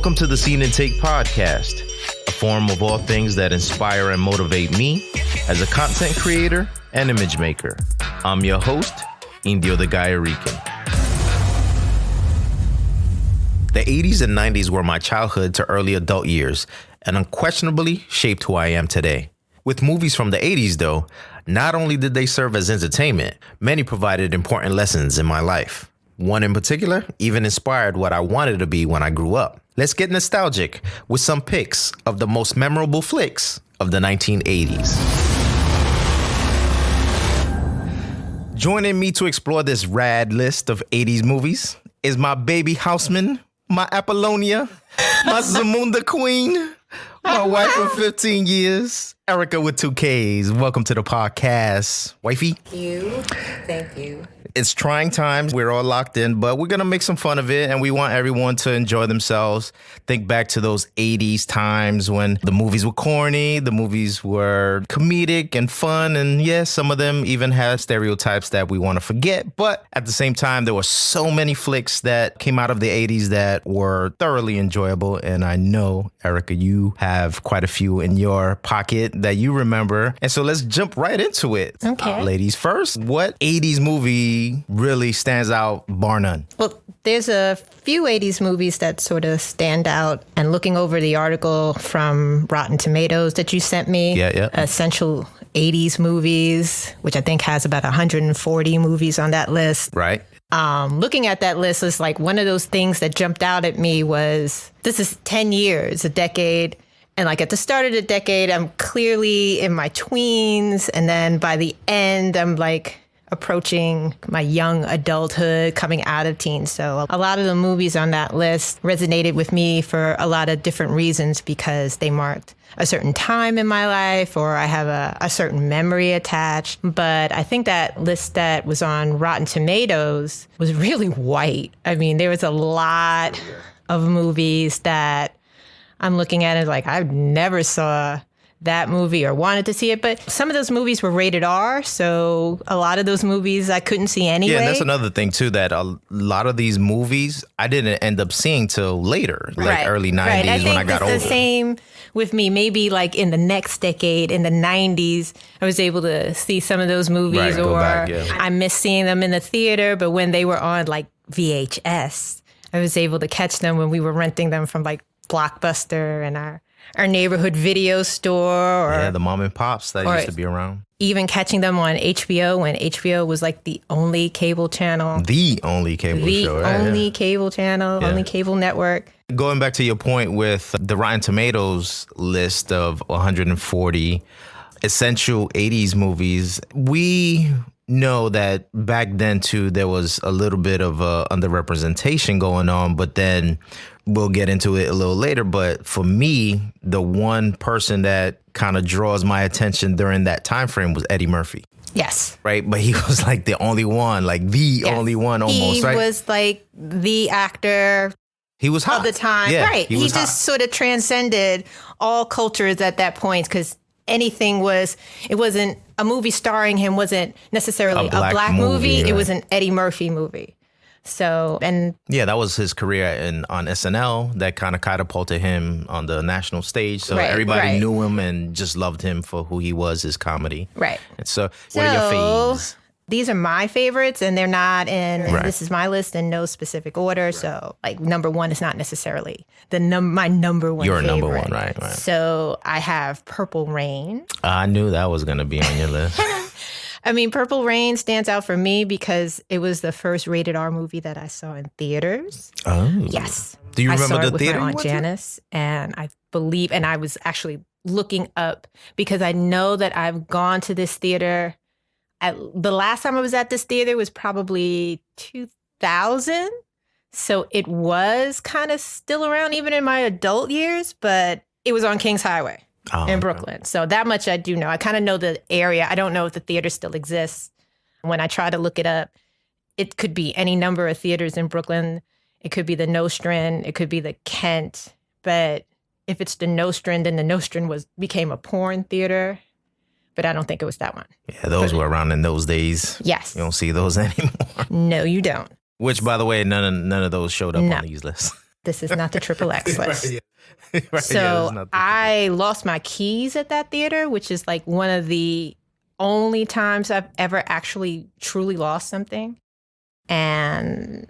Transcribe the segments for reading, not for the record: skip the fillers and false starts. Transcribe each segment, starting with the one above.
Welcome to the Scene and Take podcast, a forum of all things that inspire and motivate me as a content creator and image maker. I'm your host, Indio the guy Erikka. The 80s and 90s were my childhood to early adult years and unquestionably shaped who I am today. With movies from the 80s, though, not only did they serve as entertainment, many provided important lessons in my life. One in particular even inspired what I wanted to be when I grew up. Let's get nostalgic with some pics of the most memorable flicks of the 1980s. Joining me to explore this rad list of 80s movies is my baby houseman, my Apollonia, my Zamunda queen, my wife of 15 years, Erikka with 2 Ks. Welcome to the podcast, wifey. Thank you. It's trying times. We're all locked in, but we're going to make some fun of it, and we want everyone to enjoy themselves. Think back to those 80s times when the movies were corny, the movies were comedic and fun, and yes, some of them even had stereotypes that we want to forget. But at the same time, there were so many flicks that came out of the 80s that were thoroughly enjoyable, and I know, Erikka, you have quite a few in your pocket that you remember. And so let's jump right into it. Okay. Ladies first, what 80s movie really stands out, bar none? Well, there's a few 80s movies that sort of stand out. And looking over the article from Rotten Tomatoes that you sent me, Essential 80s Movies, which I think has about 140 movies on that list. Right. Looking at that list is like one of those things that jumped out at me was this is 10 years, a decade. And like at the start of the decade, I'm clearly in my tweens. And then by the end, I'm like approaching my young adulthood, coming out of teens. So a lot of the movies on that list resonated with me for a lot of different reasons because they marked a certain time in my life or I have a certain memory attached. But I think that list that was on Rotten Tomatoes was really white. I mean, there was a lot of movies that I'm looking at it like I never saw that movie or wanted to see it. But some of those movies were rated R. So a lot of those movies I couldn't see anyway. Yeah, and that's another thing, too, that a lot of these movies I didn't end up seeing till later, like early 90s when I got older. It's the same with me. Maybe like in the next decade, in the 90s, I was able to see some of those movies or I missed seeing them in the theater. But when they were on like VHS, I was able to catch them when we were renting them from like Blockbuster and our neighborhood video store. Or the mom and pops that used to be around. Even catching them on HBO when HBO was like the only cable channel. The only cable show. Only cable channel, only cable network. Going back to your point with the Rotten Tomatoes list of 140 essential 80s movies, we know that back then, too, there was a little bit of underrepresentation going on, but then we'll get into it a little later. But for me, the one person that kind of draws my attention during that time frame was Eddie Murphy. Yes. Right. But he was like the only one, like the only one almost, right? He was like the actor. He was hot. Of the time. Yeah, right. He just sort of transcended all cultures at that point because anything it wasn't a movie starring him wasn't necessarily a black movie. Right. It was an Eddie Murphy movie. So, that was his career on SNL that kind of catapulted him on the national stage. So everybody knew him and just loved him for who he was, his comedy. Right. And so what are your faves? These are my favorites, and they're not this is my list in no specific order. Right. So, like, number one is not necessarily my number one Your favorite. number one, right. So, I have Purple Rain. I knew that was going to be on your list. I mean, Purple Rain stands out for me because it was the first rated R movie that I saw in theaters. Oh. Yes. Do you remember the theater? I saw it with my Aunt Janice, and I believe, and I was actually looking up because I know that I've gone to this theater. The last time I was at this theater was probably 2000. So it was kind of still around even in my adult years, but it was on Kings Highway in Brooklyn. So that much I do know. I kind of know the area. I don't know if the theater still exists. When I try to look it up, it could be any number of theaters in Brooklyn. It could be the Nostrand. It could be the Kent. But if it's the Nostrand, then the Nostrand became a porn theater. But I don't think it was that one. Yeah, those were around in those days. Yes. You don't see those anymore. No, you don't. Which, by the way, none of those showed up on these lists. This is not the triple X list. Right, yeah. Right, So yeah, I lost my keys at that theater, which is like one of the only times I've ever actually truly lost something. And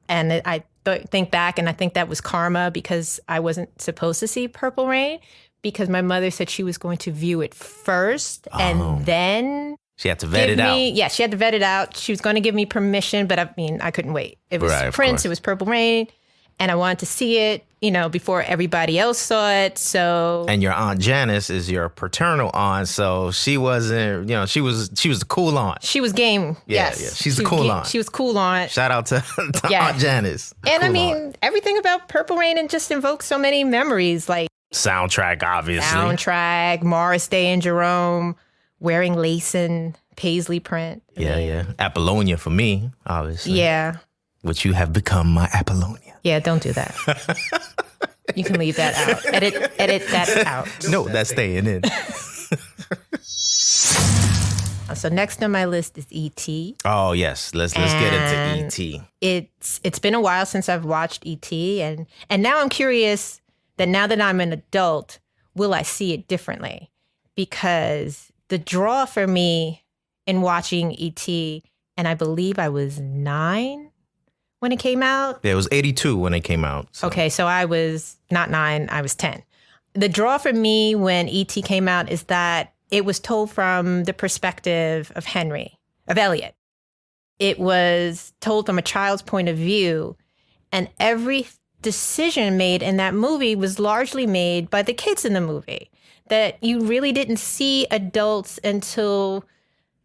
think back, and I think that was karma because I wasn't supposed to see Purple Rain because my mother said she was going to view it first and then she had to vet it out. Yeah, she had to vet it out. She was going to give me permission, but I mean, I couldn't wait. It was Right, Prince, it was Purple Rain, and I wanted to see it, before everybody else saw it. So, and your Aunt Janice is your paternal aunt, so she wasn't, she was the cool aunt. She was game. Yeah, yes. yeah. She's the cool aunt. She was cool aunt. Shout out to Aunt Janice. And cool I mean, aunt. everything about Purple Rain and just invokes so many memories, like soundtrack, obviously. Soundtrack, Morris Day and Jerome wearing lace and paisley print. Yeah. Apollonia for me, obviously. Yeah. Which you have become my Apollonia. Yeah, don't do that. You can leave that out. Edit that out. No, that's staying in. So next on my list is E.T. Oh, yes. Let's get into E.T. It's been a while since I've watched E.T. and now I'm curious that now that I'm an adult, will I see it differently? Because the draw for me in watching E.T., and I believe I was 9 when it came out. Yeah, it was 82 when it came out. So. Okay, so I was not 9, I was 10. The draw for me when E.T. came out is that it was told from the perspective of Elliot. It was told from a child's point of view, and every decision made in that movie was largely made by the kids in the movie. That you really didn't see adults until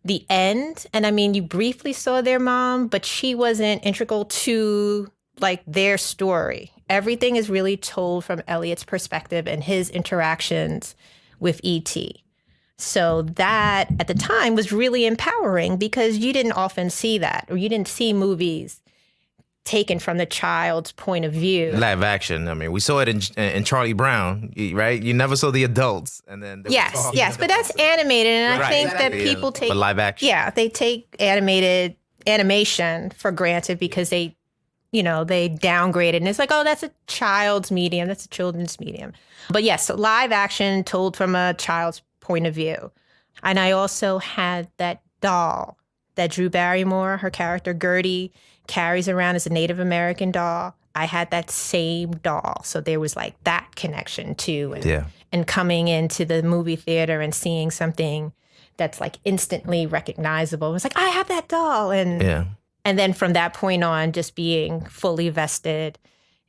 the end. And I mean, you briefly saw their mom, but she wasn't integral to like their story. Everything is really told from Elliot's perspective and his interactions with E.T. So that at the time was really empowering because you didn't often see that, or you didn't see movies taken from the child's point of view. Live action. I mean, we saw it in Charlie Brown, right? You never saw the adults, and then yes, but that's animated, and I think that people take live action. Yeah, they take animation for granted because they downgrade it, and it's like, oh, that's a child's medium, that's a children's medium. But yes, so live action told from a child's point of view. And I also had that doll that Drew Barrymore, her character Gertie, carries around as a Native American doll. I had that same doll. So there was like that connection too. And coming into the movie theater and seeing something that's like instantly recognizable. It was like, I have that doll. And then from that point on, just being fully vested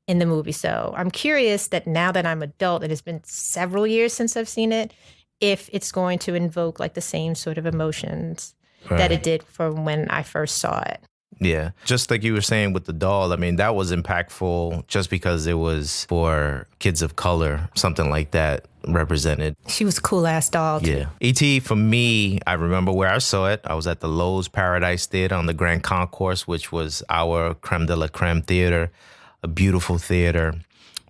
in the movie. So I'm curious that now that I'm adult, and it's been several years since I've seen it, if it's going to invoke like the same sort of emotions that it did from when I first saw it. Yeah. Just like you were saying with the doll, I mean, that was impactful just because it was for kids of color, something like that represented. She was a cool ass doll too. Yeah. E.T. for me, I remember where I saw it. I was at the Lowe's Paradise Theater on the Grand Concourse, which was our creme de la creme theater, a beautiful theater,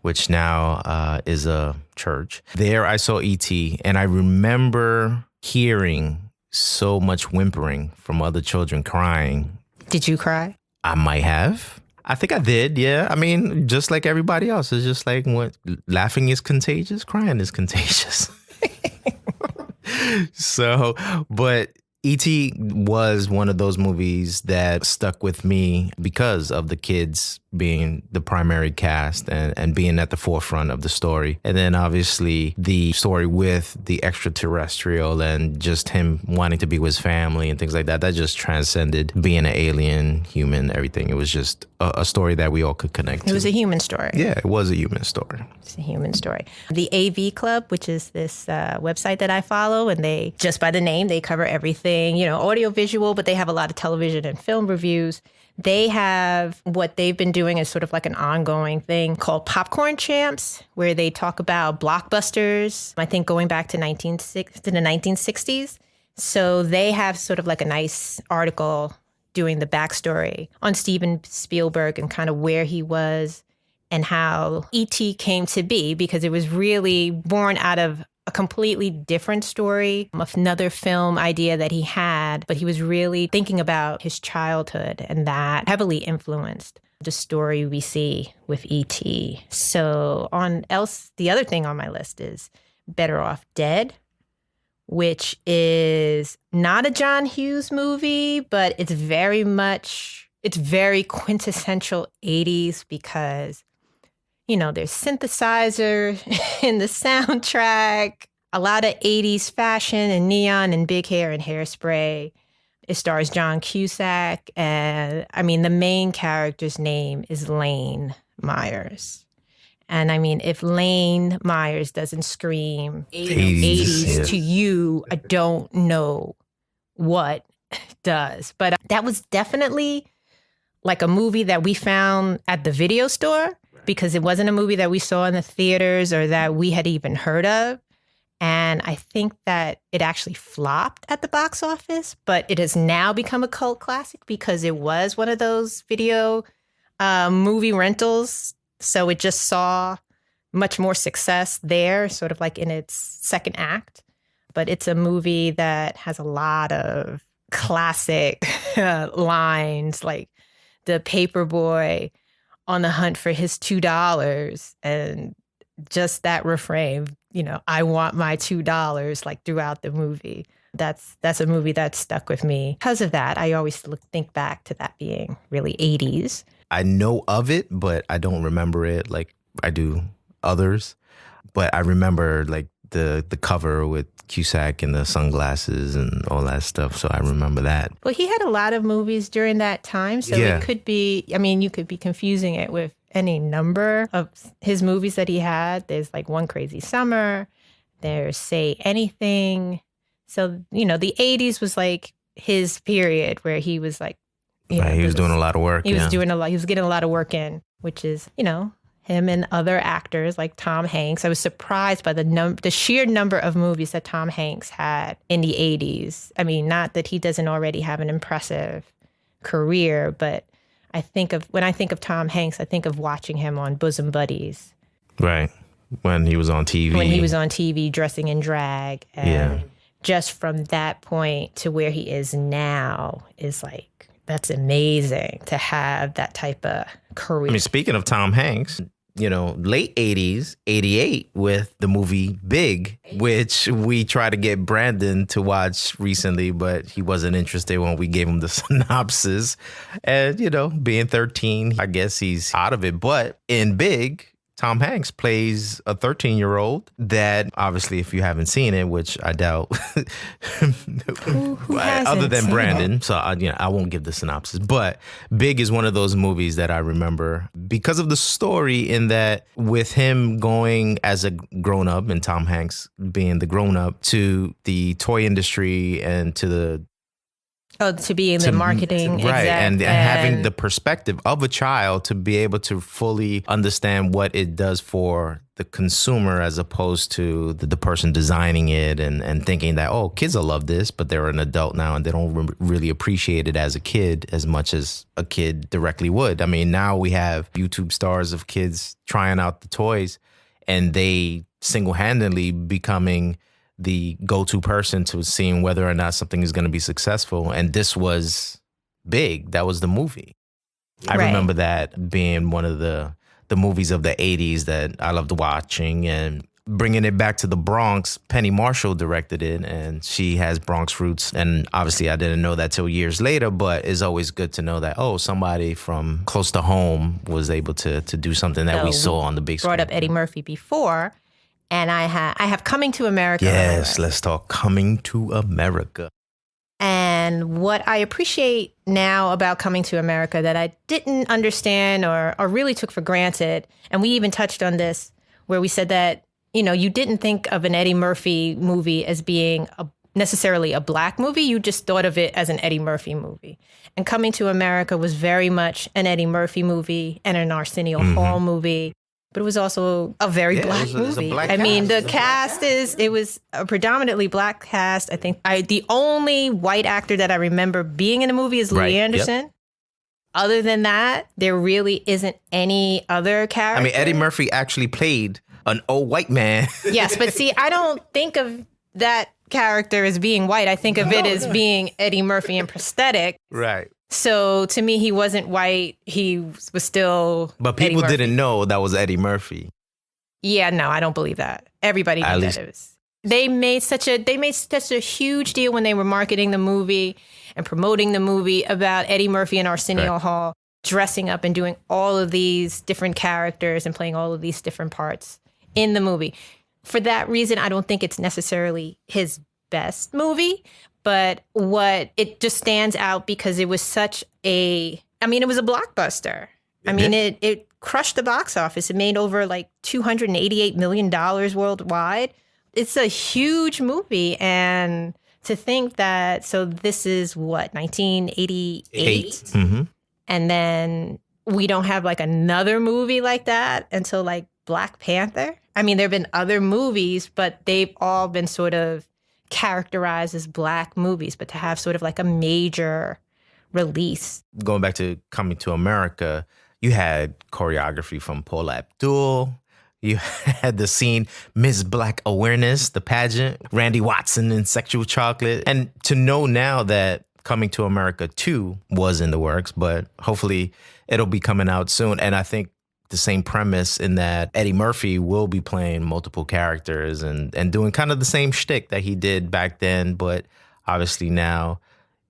which now is a church. There I saw E.T. and I remember hearing so much whimpering from other children crying. Did you cry? I might have. I think I did, yeah. I mean, just like everybody else. It's just like what laughing is contagious, crying is contagious. So, but E.T. was one of those movies that stuck with me because of the kids being the primary cast and being at the forefront of the story. And then obviously the story with the extraterrestrial and just him wanting to be with his family and things like that. That just transcended being an alien, human, everything. It was just a story that we all could connect to. It was a human story. Yeah, it was a human story. It's a human story. The AV Club, which is this website that I follow, and they, just by the name, they cover everything, audio, visual, but they have a lot of television and film reviews. They have what they've been doing is sort of like an ongoing thing called Popcorn Champs, where they talk about blockbusters, I think going back to the 1960s. So they have sort of like a nice article doing the backstory on Steven Spielberg and kind of where he was and how E.T. came to be, because it was really born out of a completely different story, another film idea that he had, but he was really thinking about his childhood, and that heavily influenced the story we see with E.T. So the other thing on my list is Better Off Dead, which is not a John Hughes movie, but it's very quintessential 80s because, there's synthesizer in the soundtrack, a lot of 80s fashion and neon and big hair and hairspray. It stars John Cusack. And the main character's name is Lane Myers. And if Lane Myers doesn't scream 80s to you, I don't know what does. But that was definitely like a movie that we found at the video store because it wasn't a movie that we saw in the theaters or that we had even heard of. And I think that it actually flopped at the box office, but it has now become a cult classic because it was one of those video movie rentals. So it just saw much more success there, sort of like in its second act. But it's a movie that has a lot of classic lines, like the paper boy on the hunt for his $2 and just that refrain, I want my $2, like throughout the movie. That's a movie that stuck with me. Because of that, I always think back to that being really 80s. I know of it, but I don't remember it like I do others. But I remember like the cover with Cusack and the sunglasses and all that stuff. So I remember that. Well, he had a lot of movies during that time. So it could be, you could be confusing it with any number of his movies that he had. There's like One Crazy Summer. There's Say Anything. So, the 80s was like his period where he was like, he was doing a lot of work. He was doing a lot. He was getting a lot of work in, which is, him and other actors like Tom Hanks. I was surprised by the sheer number of movies that Tom Hanks had in the 80s. Not that he doesn't already have an impressive career, but when I think of Tom Hanks, I think of watching him on Bosom Buddies. Right. When he was on TV. When he was on TV dressing in drag. And just from that point to where he is now is like, that's amazing to have that type of career. Speaking of Tom Hanks, late 80s, 88 with the movie Big, which we tried to get Brandon to watch recently, but he wasn't interested when we gave him the synopsis. And, being 13, I guess he's out of it. But in Big, Tom Hanks plays a 13-year-old that obviously, if you haven't seen it, which I doubt, who other than Brandon, it? so I won't give the synopsis. But Big is one of those movies that I remember because of the story in that with him going as a grown-up and Tom Hanks being the grown-up to the toy industry and to the to be in the marketing right, and having the perspective of a child to be able to fully understand what it does for the consumer as opposed to the person designing it and thinking that, kids will love this, but they're an adult now and they don't really appreciate it as a kid as much as a kid directly would. Now we have YouTube stars of kids trying out the toys and they single-handedly becoming the go-to person to seeing whether or not something is going to be successful. And this was Big. That was the movie. I remember that being one of the movies of the 80s that I loved watching. And bringing it back to the Bronx, Penny Marshall directed it, and she has Bronx roots. And obviously I didn't know that till years later, but it's always good to know that, somebody from close to home was able to do something that we saw on the big screen. Brought up Eddie Murphy before. And I have Coming to America. Yes, let's talk Coming to America. And what I appreciate now about Coming to America that I didn't understand or really took for granted, and we even touched on this, where we said that, you didn't think of an Eddie Murphy movie as being necessarily a black movie. You just thought of it as an Eddie Murphy movie. And Coming to America was very much an Eddie Murphy movie and an Arsenio Hall movie. But it was also a very black movie. The cast it was a predominantly black cast. I think the only white actor that I remember being in the movie is Louis Anderson. Yep. Other than that, there really isn't any other character. Eddie Murphy actually played an old white man. Yes, but see, I don't think of that character as being white. I think of it as being Eddie Murphy in prosthetic. Right. So to me, he wasn't white. He was still. But people didn't know that was Eddie Murphy. Yeah, no, I don't believe that. Everybody knew that it was. They made such a huge deal when they were marketing the movie and promoting the movie about Eddie Murphy and Arsenio Hall dressing up and doing all of these different characters and playing all of these different parts in the movie. For that reason, I don't think it's necessarily his best movie, but it just stands out because it was it was a blockbuster. It crushed the box office. It made over like $288 million worldwide. It's a huge movie. And to think that, so this is what, 1988? Mm-hmm. And then we don't have like another movie like that until like Black Panther. I mean, there have been other movies, but they've all been sort of characterized as Black movies. But to have sort of like a major release. Going back to Coming to America, you had choreography from Paula Abdul. You had the scene, Miss Black Awareness, the pageant, Randy Watson and Sexual Chocolate. And to know now that Coming to America 2 was in the works, but hopefully it'll be coming out soon. And I think the same premise in that Eddie Murphy will be playing multiple characters and doing kind of the same shtick that he did back then. But obviously now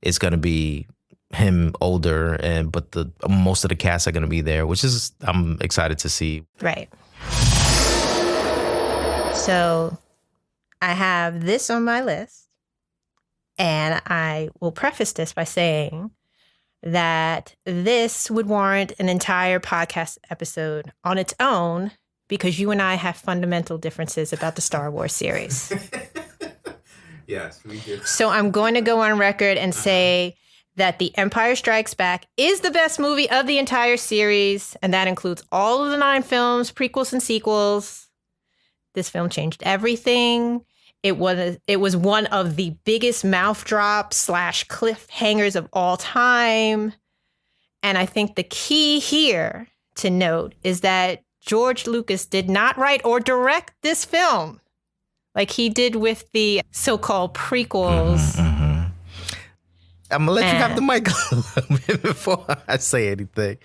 it's going to be him older, but the most of the cast are going to be there, which is I'm excited to see. Right. So I have this on my list, and I will preface this by saying that this would warrant an entire podcast episode on its own because you and I have fundamental differences about the Star Wars series. Yes, we do. So I'm going to go on record and say that The Empire Strikes Back is the best movie of the entire series, and that includes all of the 9 films, prequels and sequels. This film changed everything. It was one of the biggest mouth drops / cliffhangers of all time. And I think the key here to note is that George Lucas did not write or direct this film like he did with the so-called prequels. Mm-hmm. I'm going to let you have the mic a little bit before I say anything.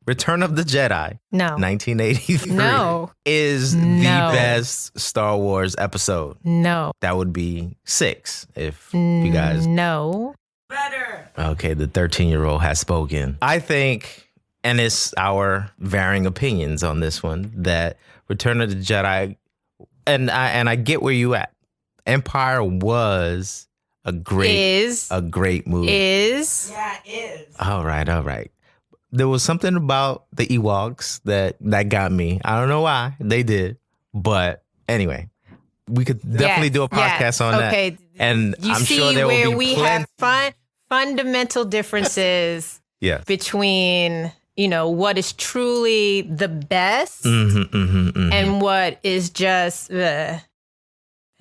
Return of the Jedi, no, 1983, is the best Star Wars episode. No. That would be 6 if you guys... No. Better. Okay, the 13-year-old has spoken. I think, and it's our varying opinions on this one, that Return of the Jedi, and I get where you at. Empire was a great movie. Yeah, it is. All right. There was something about the Ewoks that got me. I don't know why. They did. But anyway, we could definitely do a podcast on that. Okay. And I'm sure there will be where we have fundamental differences between, what is truly the best and what is just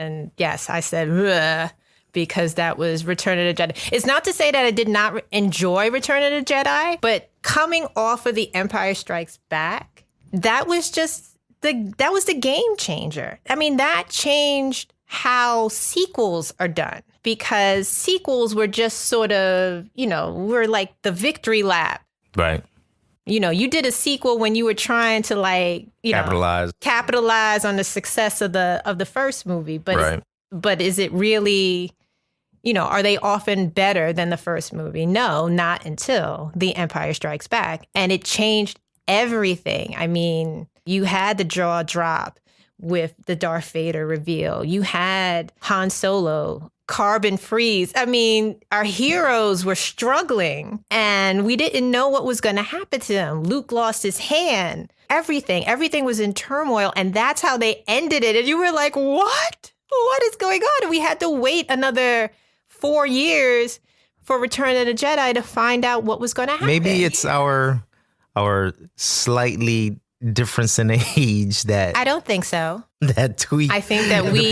And yes, I said because that was Return of the Jedi. It's not to say that I did not enjoy Return of the Jedi, but coming off of The Empire Strikes Back, that was the game changer. I mean, that changed how sequels are done because sequels were just sort of, were like the victory lap. Right. You did a sequel when you were trying to capitalize on the success of the first movie, but is it really, are they often better than the first movie? No, not until The Empire Strikes Back. And it changed everything. I mean, you had the jaw drop with the Darth Vader reveal. You had Han Solo carbon freeze. I mean, our heroes were struggling and we didn't know what was going to happen to them. Luke lost his hand. Everything was in turmoil. And that's how they ended it. And you were like, what? What is going on? And we had to wait another 4 years for Return of the Jedi to find out what was going to happen. Maybe it's our slightly difference in age that I don't think so. That tweak. I think that we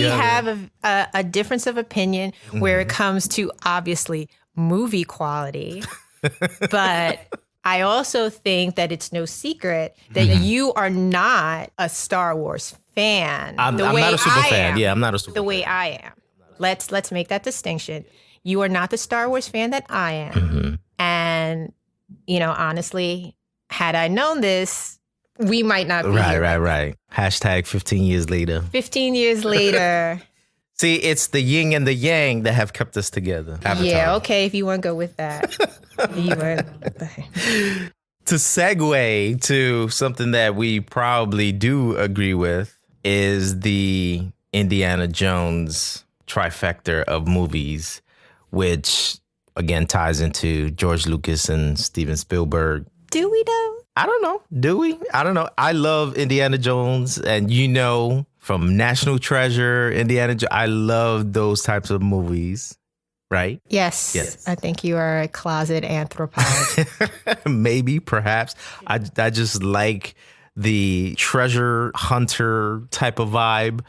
have a difference of opinion where it comes to obviously movie quality, but I also think that it's no secret that you are not a Star Wars fan. I'm not a super fan. Yeah, I'm not a super fan. The way I am. Let's make that distinction. You are not the Star Wars fan that I am. Mm-hmm. And, honestly, had I known this, we might not be here. Right. Hashtag 15 years later. 15 years later. See, it's the yin and the yang that have kept us together. Yeah, okay, if you want to go with that. To segue to something that we probably do agree with is the Indiana Jones trifecta of movies, which again ties into George Lucas and Steven Spielberg. Do we though? I don't know. Do we? I don't know. I love Indiana Jones, and from National Treasure, I love those types of movies, right? Yes. I think you are a closet anthropologist. Maybe, perhaps. I just like the treasure hunter type of vibe.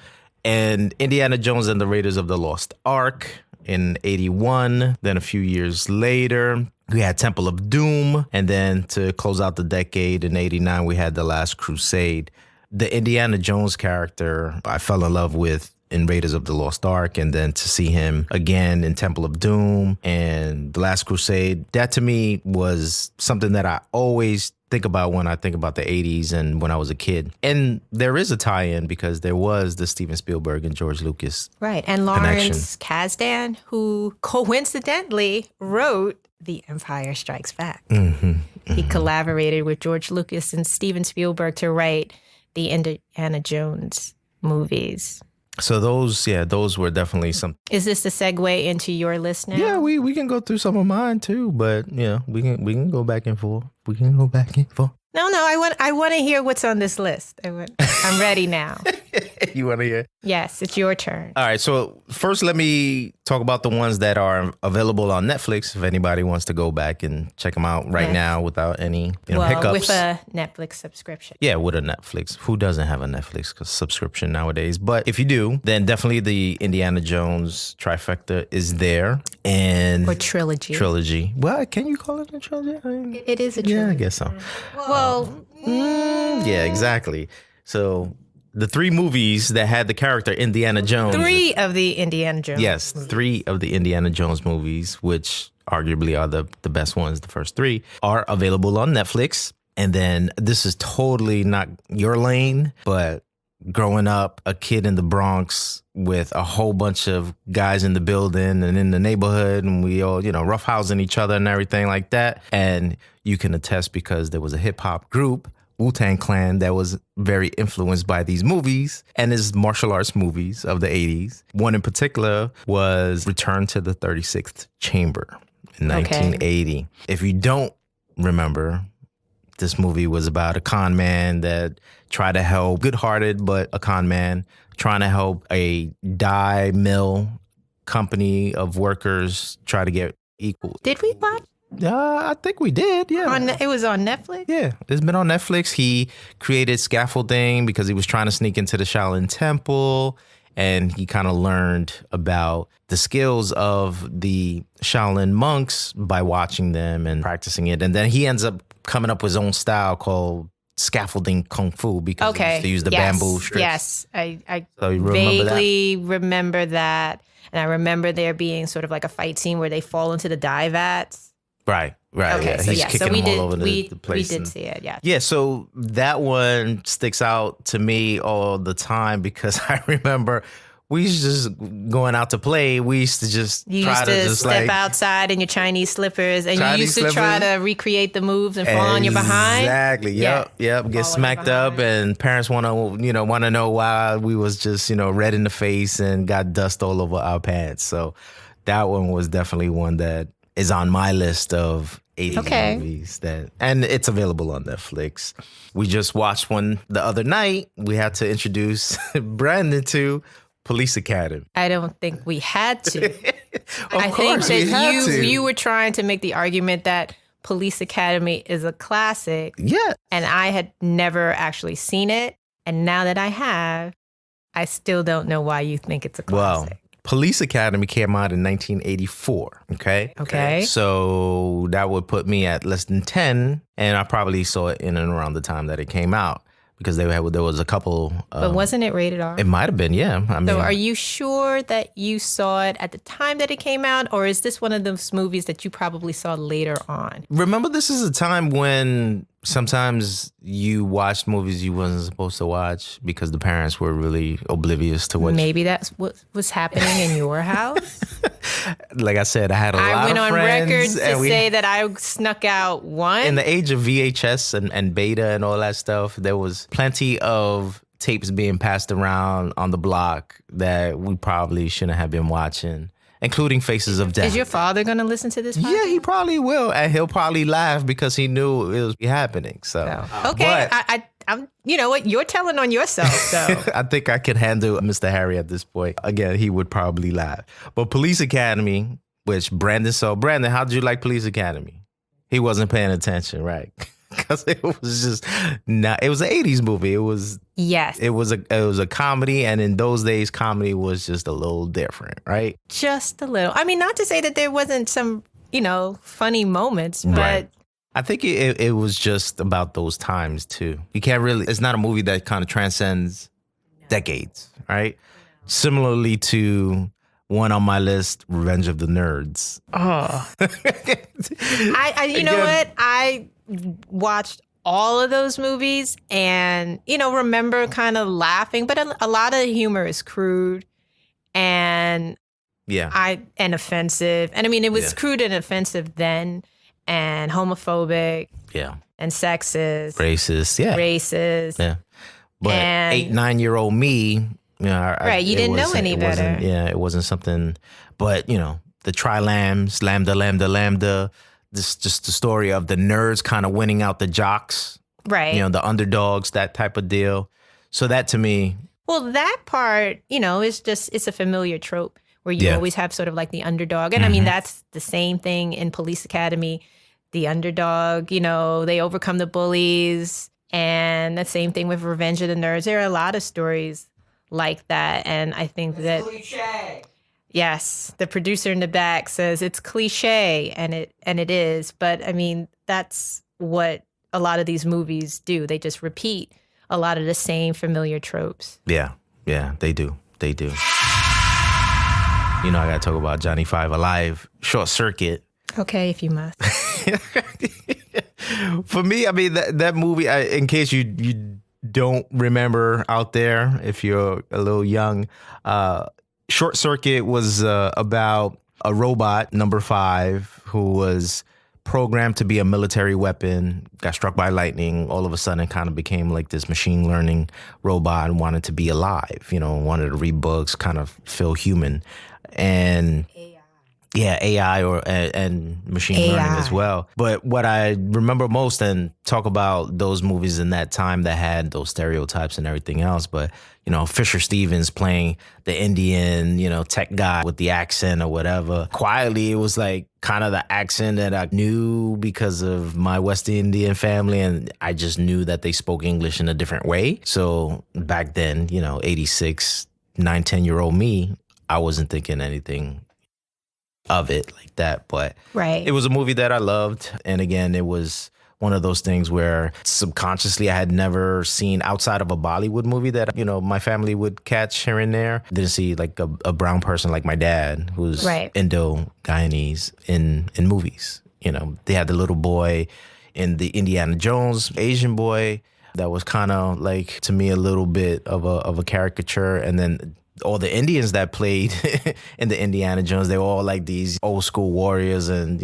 And Indiana Jones and the Raiders of the Lost Ark in 81. Then a few years later, we had Temple of Doom. And then to close out the decade in 89, we had The Last Crusade. The Indiana Jones character I fell in love with in Raiders of the Lost Ark, and then to see him again in Temple of Doom and The Last Crusade, that to me was something that I always think about when I think about the 80s and when I was a kid. And there is a tie-in because there was the Steven Spielberg and George Lucas right. And Lawrence Kasdan, who coincidentally wrote The Empire Strikes Back. He collaborated with George Lucas and Steven Spielberg to write the Indiana Jones movies. So those were definitely some. Is this a segue into your list now? Yeah, we can go through some of mine too, but we can go back and forth. No, I want to hear what's on this list. I'm ready now. You want to hear? Yes, it's your turn. All right. So first, let me talk about the ones that are available on Netflix. If anybody wants to go back and check them out right now without any hiccups. With a Netflix subscription. Yeah, with a Netflix. Who doesn't have a Netflix subscription nowadays? But if you do, then definitely the Indiana Jones trifecta is there. Or trilogy. Trilogy. Well, can you call it a trilogy? It is a trilogy. Yeah, I guess so. Well, yeah, exactly. So the three movies that had the character Indiana Jones. 3 of the Indiana Jones. Yes, movies. 3 of the Indiana Jones movies, which arguably are the best ones, the first 3, are available on Netflix. And then this is totally not your lane, but growing up a kid in the Bronx with a whole bunch of guys in the building and in the neighborhood, and we all, roughhousing each other and everything like that. And you can attest because there was a hip hop group, Wu-Tang Clan, that was very influenced by these movies and his martial arts movies of the 80s. One in particular was Return to the 36th Chamber in 1980. If you don't remember, this movie was about a con man that tried to help, good-hearted, but a con man, trying to help a dye mill company of workers try to get equal. Did we watch? I think we did, yeah. It was on Netflix? Yeah, it's been on Netflix. He created scaffolding because he was trying to sneak into the Shaolin Temple, and he kind of learned about the skills of the Shaolin monks by watching them and practicing it. And then he ends up coming up with his own style called scaffolding kung fu because he used to use the bamboo strips. Yes, I So you vaguely remember that. And I remember there being sort of like a fight scene where they fall into the dye vats. Right. Okay, Yeah. so He's kicking them all over the place. We did see it, yeah. Yeah, so that one sticks out to me all the time because I remember we used to just going out to play. We used to just step outside in your Chinese slippers, and you used to try to recreate the moves and fall on your behind. Exactly. Yep. Get smacked up, and parents want to know why we was just red in the face and got dust all over our pants. So that one was definitely one that is on my list of 80s movies and it's available on Netflix. We just watched one the other night. We had to introduce Brandon to Police Academy. I don't think we had to. I think that you were trying to make the argument that Police Academy is a classic. Yeah. And I had never actually seen it. And now that I have, I still don't know why you think it's a classic. Well, Police Academy came out in 1984, okay? So that would put me at less than 10, and I probably saw it in and around the time that it came out. because there was a couple. But wasn't it rated R? It might have been, yeah. I mean, So are you sure that you saw it at the time that it came out, or is this one of those movies that you probably saw later on? remember, this is a time when sometimes you watched movies you wasn't supposed to watch because the parents were really oblivious to what. Maybe that's what was happening in your house. Like I said, I had a lot I went of on friends. record to and we- say that I snuck out one. in the age of VHS and beta and all that stuff, there was plenty of tapes being passed around on the block that we probably shouldn't have been watching, including Faces of Death. Is your father going to listen to this podcast? Yeah, he probably will, and he'll probably laugh because he knew it was happening. So, Okay, But I'm. You know what? You're telling on yourself, so. I think I can handle Mr. Harry at this point. Again, he would probably laugh. But Police Academy, which Brandon saw. Brandon, how did you like Police Academy? He wasn't paying attention, right? Because it was just not. It was an 80s movie. It was. Yes. It was a comedy, and in those days, comedy was just a little different, right? Just a little. I mean, not to say that there wasn't some, funny moments, but Right. I think it was just about those times too. You can't really. It's not a movie that kind of transcends decades, right? Similarly to one on my list, Revenge of the Nerds. oh, you know Again. what? I watched all of those movies and, remember kind of laughing, but a lot of the humor is crude and Yeah, and offensive. And I mean, it was Yeah. crude and offensive then and homophobic yeah, and sexist, racist, yeah, racist. yeah. But And- 8-9-year-old me, Right, you it didn't know wasn't- any it wasn't- better. Yeah, it wasn't something. But the tri-lambs, lambda, lambda, lambda. This just the story of the nerds kind of winning out the jocks. Right. The underdogs, that type of deal. So that to me, Well, that part, it's a familiar trope where you Yeah. always have sort of like the underdog. And I mean, that's the same thing in Police Academy. The underdog, they overcome the bullies. And the same thing with Revenge of the Nerds. There are a lot of stories like that. And I think that, Cliche. yes, the producer in the back says it's cliche, and it is. But I mean, that's what a lot of these movies do. They just repeat a lot of the same familiar tropes. yeah, they do. They do. I got to talk about Johnny Five Alive, Short Circuit. Okay, if you must. For me, I mean, that movie, in case you don't remember out there, if you're a little young, Short Circuit was about a robot, number 5, who was programmed to be a military weapon, got struck by lightning, all of a sudden kind of became like this machine learning robot and wanted to be alive, wanted to read books, kind of feel human. And yeah, AI and machine learning as well. But what I remember most, and talk about those movies in that time that had those stereotypes and everything else, but Fisher Stevens playing the Indian, tech guy with the accent or whatever. Quietly, it was like kind of the accent that I knew because of my West Indian family, and I just knew that they spoke English in a different way. So back then, 86, 9, 10-year-old me, I wasn't thinking anything of it like that, but Right. it was a movie that I loved. And again, it was one of those things where subconsciously I had never seen outside of a Bollywood movie that, my family would catch here and there. Didn't see like a brown person like my dad, who's Right. Indo Guyanese in movies. They had the little boy in the Indiana Jones, Asian boy, that was kind of like, to me, a little bit of a caricature. And then all the Indians that played in the Indiana Jones, they were all like these old school warriors, and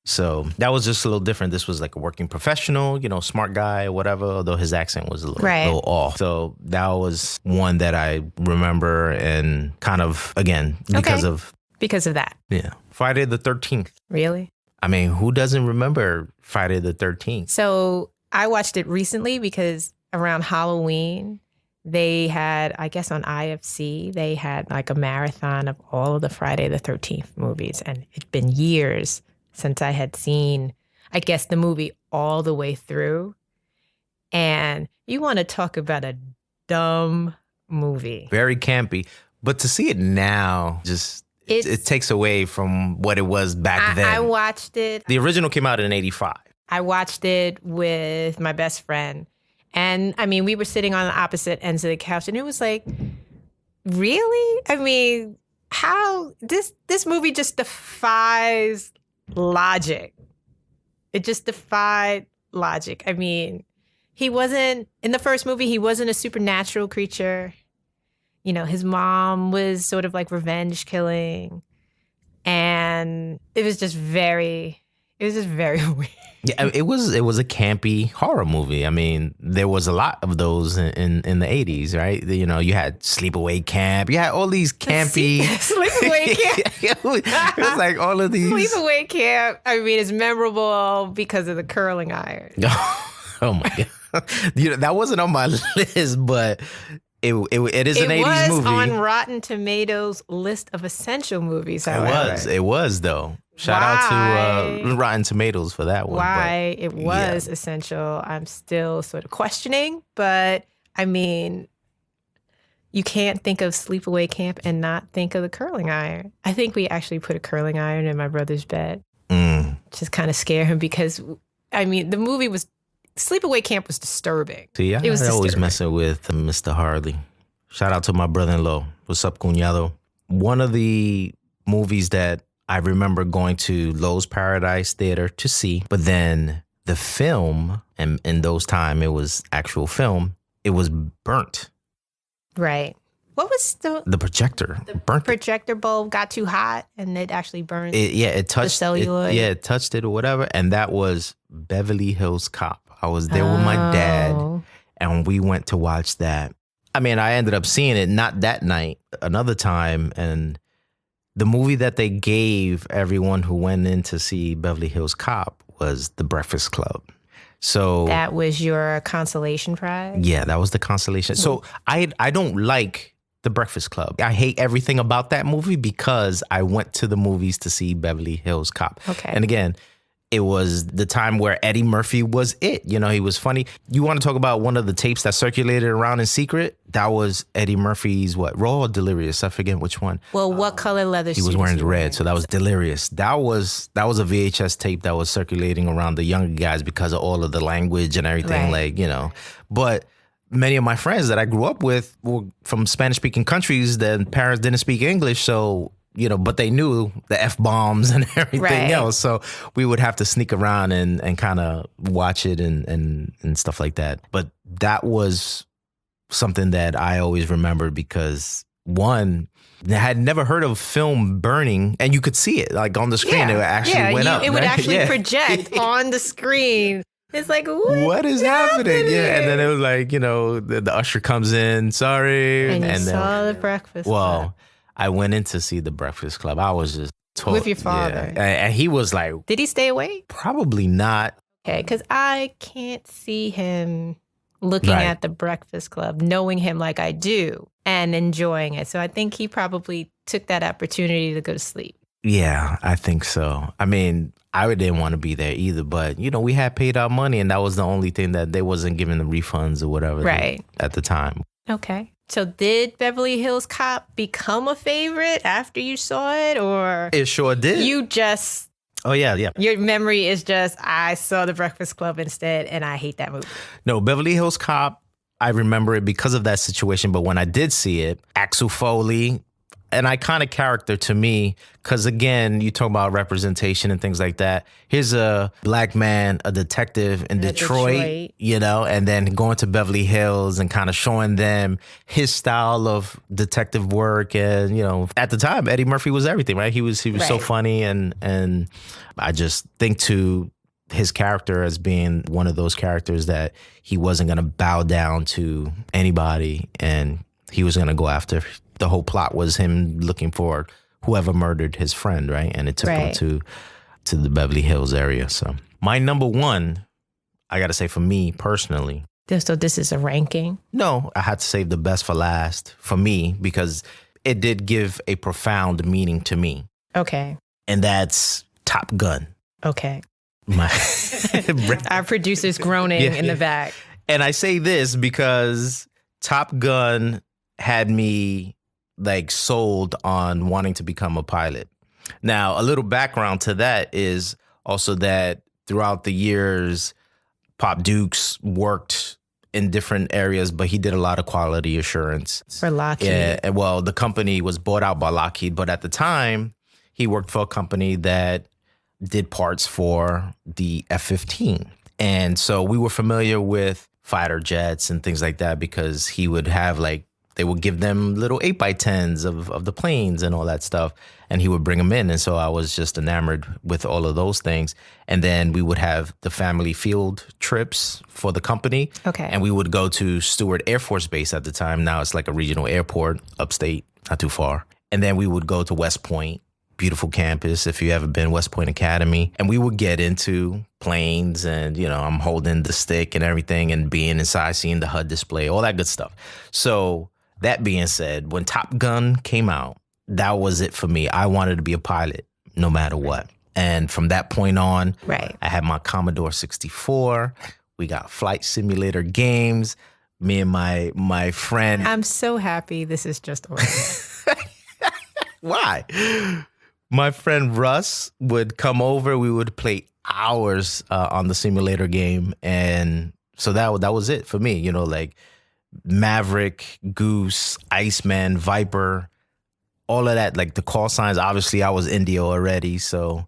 so that was just a little different. This was like a working professional, smart guy or whatever, although his accent was a little off. So that was one that I remember, and kind of, again, because of that. yeah, Friday the 13th. Really? I mean, who doesn't remember Friday the 13th? So I watched it recently because around Halloween, they had, I guess on IFC, they had like a marathon of all of the Friday the 13th movies. And it'd been years since I had seen, I guess, the movie all the way through. And you want to talk about a dumb movie. Very campy. But to see it now, just it takes away from what it was back then. I watched it. The original came out in 85. I watched it with my best friend. And I mean, we were sitting on the opposite ends of the couch, and it was like, really? I mean, how this movie just defies logic. It just defied logic. I mean, he wasn't in the first movie. He wasn't a supernatural creature. You know, his mom was sort of like revenge killing, and it was just very weird. Yeah, it was a campy horror movie. I mean, there was a lot of those in the 80s, right? You know, you had Sleepaway Camp. You had all these campy Sleepaway Camp. it was like all of these. Sleepaway Camp. I mean, it's memorable because of the curling iron. Oh my god, that wasn't on my list, but it is an 80s movie. It was on Rotten Tomatoes list of essential movies. However. It was though. Shout out to Rotten Tomatoes for that one. Why it was essential, I'm still sort of questioning. But I mean, you can't think of Sleepaway Camp and not think of the curling iron. I think we actually put a curling iron in my brother's bed. Just kind of scare him because, I mean, the movie was, Sleepaway Camp was disturbing. See, I was always messing with Mr. Harley. Shout out to my brother-in-law. What's up, cuñado? One of the movies that I remember going to Lowe's Paradise Theater to see, but then the film, and in those time it was actual film, it was burnt. Right. What was the projector? Burnt. Projector bulb got too hot and it actually burned. It touched the celluloid. It touched it or whatever, and that was Beverly Hills Cop. I was there with my dad, and we went to watch that. I mean, I ended up seeing it not that night, another time, and the movie that they gave everyone who went in to see Beverly Hills Cop was The Breakfast Club. So that was your consolation prize? Yeah, that was the consolation. So I don't like The Breakfast Club. I hate everything about that movie because I went to the movies to see Beverly Hills Cop. Okay. And again, it was the time where Eddie Murphy was it. You know, he was funny. You want to talk about one of the tapes that circulated around in secret? That was Eddie Murphy's, Raw or Delirious? I forget which one. Well, what color leather He was wearing red, so that was Delirious. That was a VHS tape that was circulating around the younger guys because of all of the language and everything, right. But many of my friends that I grew up with were from Spanish-speaking countries that parents didn't speak English, so but they knew the F-bombs and everything else. So we would have to sneak around and kind of watch it and stuff like that. But that was something that I always remembered because, one, I had never heard of film burning, and you could see it like on the screen. It actually went up. It would actually project on the screen. It's like, what is happening? Yeah, and then it was like, the usher comes in, sorry. And you saw The Breakfast Club. I went in to see The Breakfast Club. I was just told. With your father. Yeah. And he was like. Did he stay awake? Probably not. Okay, because I can't see him looking at The Breakfast Club, knowing him like I do, and enjoying it. So I think he probably took that opportunity to go to sleep. Yeah, I think so. I mean, I didn't want to be there either, but, we had paid our money, and that was the only thing that they wasn't giving the refunds or whatever at the time. Okay. So did Beverly Hills Cop become a favorite after you saw it, or? It sure did. You just... Oh, yeah. Your memory is just, I saw The Breakfast Club instead, and I hate that movie. No, Beverly Hills Cop, I remember it because of that situation, but when I did see it, Axel Foley, an iconic character to me, because again, you talk about representation and things like that. Here's a black man, a detective in Detroit, and then going to Beverly Hills and kind of showing them his style of detective work. And, at the time, Eddie Murphy was everything, right? He was so funny. And I just think to his character as being one of those characters that he wasn't going to bow down to anybody, and he was going to go after. The whole plot was him looking for whoever murdered his friend, right? And it took him to the Beverly Hills area. So my number one, I got to say for me personally. So this is a ranking? No, I had to save the best for last for me because it did give a profound meaning to me. Okay. And that's Top Gun. Okay. Our producer's groaning in the back. And I say this because Top Gun had me sold on wanting to become a pilot. Now, a little background to that is also that throughout the years, Pop Dukes worked in different areas, but he did a lot of quality assurance. For Lockheed. Yeah, and well, the company was bought out by Lockheed, but at the time, he worked for a company that did parts for the F-15. And so we were familiar with fighter jets and things like that because he would have they would give them little 8x10s of the planes and all that stuff. And he would bring them in. And so I was just enamored with all of those things. And then we would have the family field trips for the company. Okay. And we would go to Stewart Air Force Base at the time. Now it's like a regional airport upstate, not too far. And then we would go to West Point, beautiful campus. If you ever been, West Point Academy. And we would get into planes and, I'm holding the stick and everything and being inside, seeing the HUD display, all that good stuff. So that being said, when Top Gun came out, that was it for me. I wanted to be a pilot no matter what. And from that point on, right. I had my Commodore 64. We got flight simulator games. Me and my friend. I'm so happy this is just over. Why? My friend Russ would come over. We would play hours on the simulator game. And so that was it for me, Maverick, Goose, Iceman, Viper, all of that, the call signs. Obviously, I was Indio already, so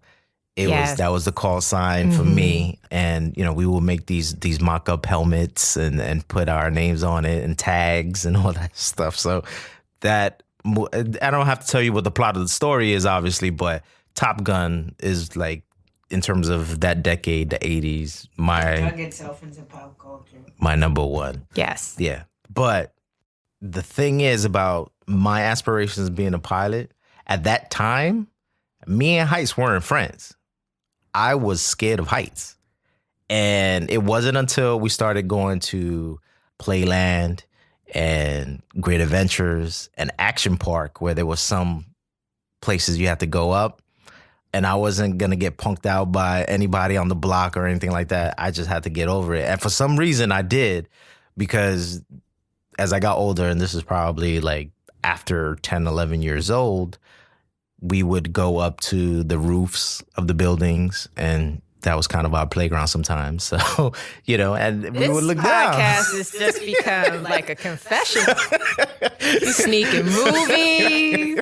that was the call sign for me. And we will make these mock-up helmets and put our names on it and tags and all that stuff. So that I don't have to tell you what the plot of the story is, obviously, but Top Gun is in terms of that decade, the 80s, Dug itself into pop culture. My number one. Yes. Yeah. But the thing is about my aspirations being a pilot, at that time, me and heights weren't friends. I was scared of heights. And it wasn't until we started going to Playland and Great Adventures and Action Park where there was some places you had to go up. And I wasn't going to get punked out by anybody on the block or anything like that. I just had to get over it. And for some reason I did, because as I got older, and this is probably after 10, 11 years old, we would go up to the roofs of the buildings, and that was kind of our playground sometimes. So, and we would look down. This podcast has just become like a confession. You sneaking movies.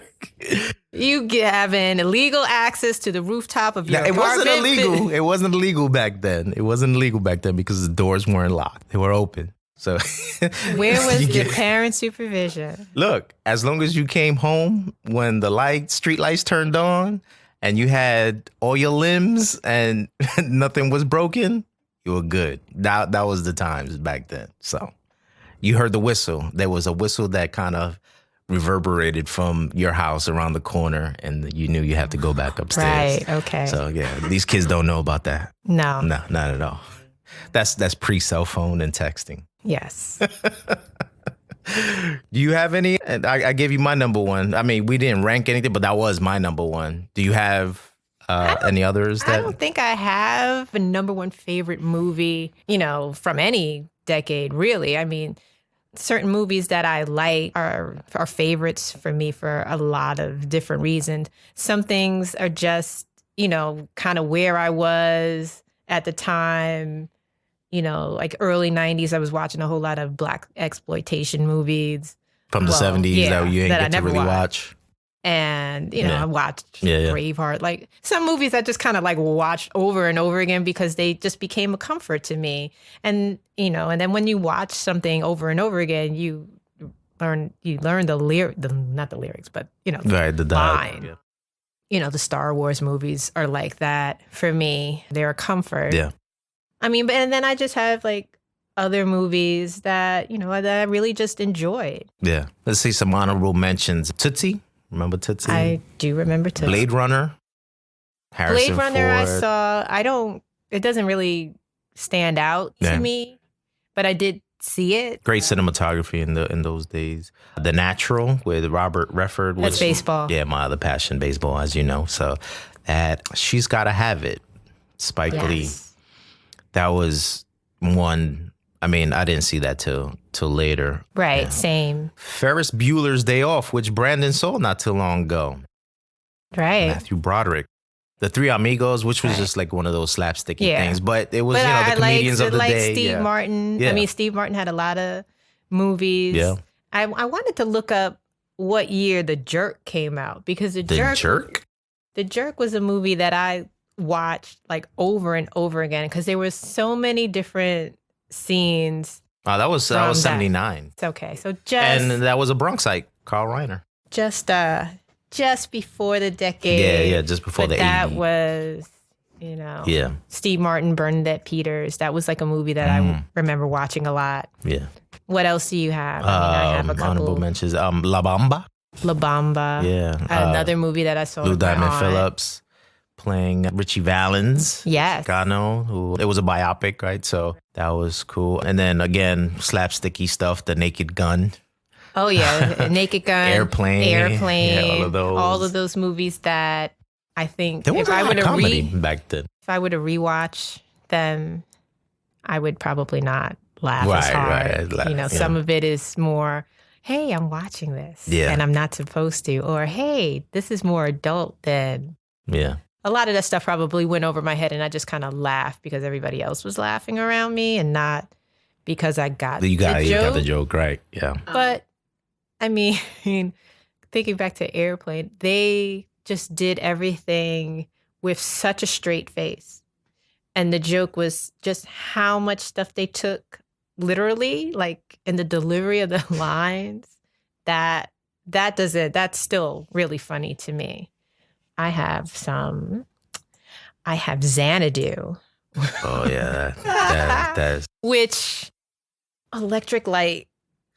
You having illegal access to the rooftop of your apartment. Wasn't illegal. It wasn't illegal back then. It wasn't illegal back then because the doors weren't locked. They were open. So where was your parents' supervision? Look, as long as you came home when the street lights turned on and you had all your limbs and nothing was broken, you were good. That was the times back then. So you heard the whistle. There was a whistle that kind of reverberated from your house around the corner, and you knew you had to go back upstairs. Right, okay. So yeah, these kids don't know about that. No, not at all. That's pre-cell phone and texting. Yes. Do you have any? I gave you my number one. I mean, we didn't rank anything, but that was my number one. Do you have any others? I don't think I have a number one favorite movie, from any decade, really. I mean, certain movies that I like are favorites for me for a lot of different reasons. Some things are just, kind of where I was at the time. Early 90s, I was watching a whole lot of black exploitation movies. From the 70s that you ain't get to really watch. And, I watched Braveheart. Some movies I just kind of watched over and over again because they just became a comfort to me. And, and then when you watch something over and over again, you learn the not the lyrics, but, right, the line. Yeah. The Star Wars movies are like that for me. They're a comfort. Yeah. I mean, and then I just have other movies that, that I really just enjoyed. Yeah. Let's see some honorable mentions. Tootsie. Remember Tootsie? I do remember Tootsie. Blade Runner. Harrison Blade Runner Ford. I saw. It doesn't really stand out to me, but I did see it. Great cinematography in those days. The Natural with Robert Redford. That's baseball. Yeah, my other passion, baseball, as you know. So She's Gotta Have It. Spike Lee. That was one. I mean, I didn't see that till later. Right, same. Ferris Bueller's Day Off, which Brandon saw not too long ago. Right. Matthew Broderick. The Three Amigos, which was just like one of those slapsticky Yeah. things, but it was But the comedians of the day. Steve Martin. Yeah. I mean, Steve Martin had a lot of movies. Yeah. I wanted to look up what year The Jerk came out because The Jerk was a movie that I watched like over and over again because there were so many different scenes. Oh, that was 79. It's okay. So and that was a Bronxite, Carl Reiner. Just before the decade. Yeah, just before but the 80s. That was, Steve Martin, Bernadette Peters. That was like a movie that I remember watching a lot. Yeah. What else do you have? I have a couple. Honorable mentions. La Bamba. La Bamba. Yeah. Another movie that I saw. Lou Diamond Phillips playing Richie Valens. Yes. Gano. It was a biopic, right? So that was cool. And then again, slapsticky stuff, The Naked Gun. Oh, yeah. Naked Gun. Airplane. Yeah, all of those movies that I think there was a lot of comedy back then. If I were to rewatch them, I would probably not laugh as hard. Right. Some of it is more, hey, I'm watching this and I'm not supposed to. Or, hey, this is more adult than... Yeah. A lot of that stuff probably went over my head and I just kind of laughed because everybody else was laughing around me and not because I got you got the joke, right? Yeah. But, I mean, thinking back to Airplane, they just did everything with such a straight face. And the joke was just how much stuff they took literally, like in the delivery of the lines. That's still really funny to me. I have Xanadu. Oh, yeah. That's... Which Electric Light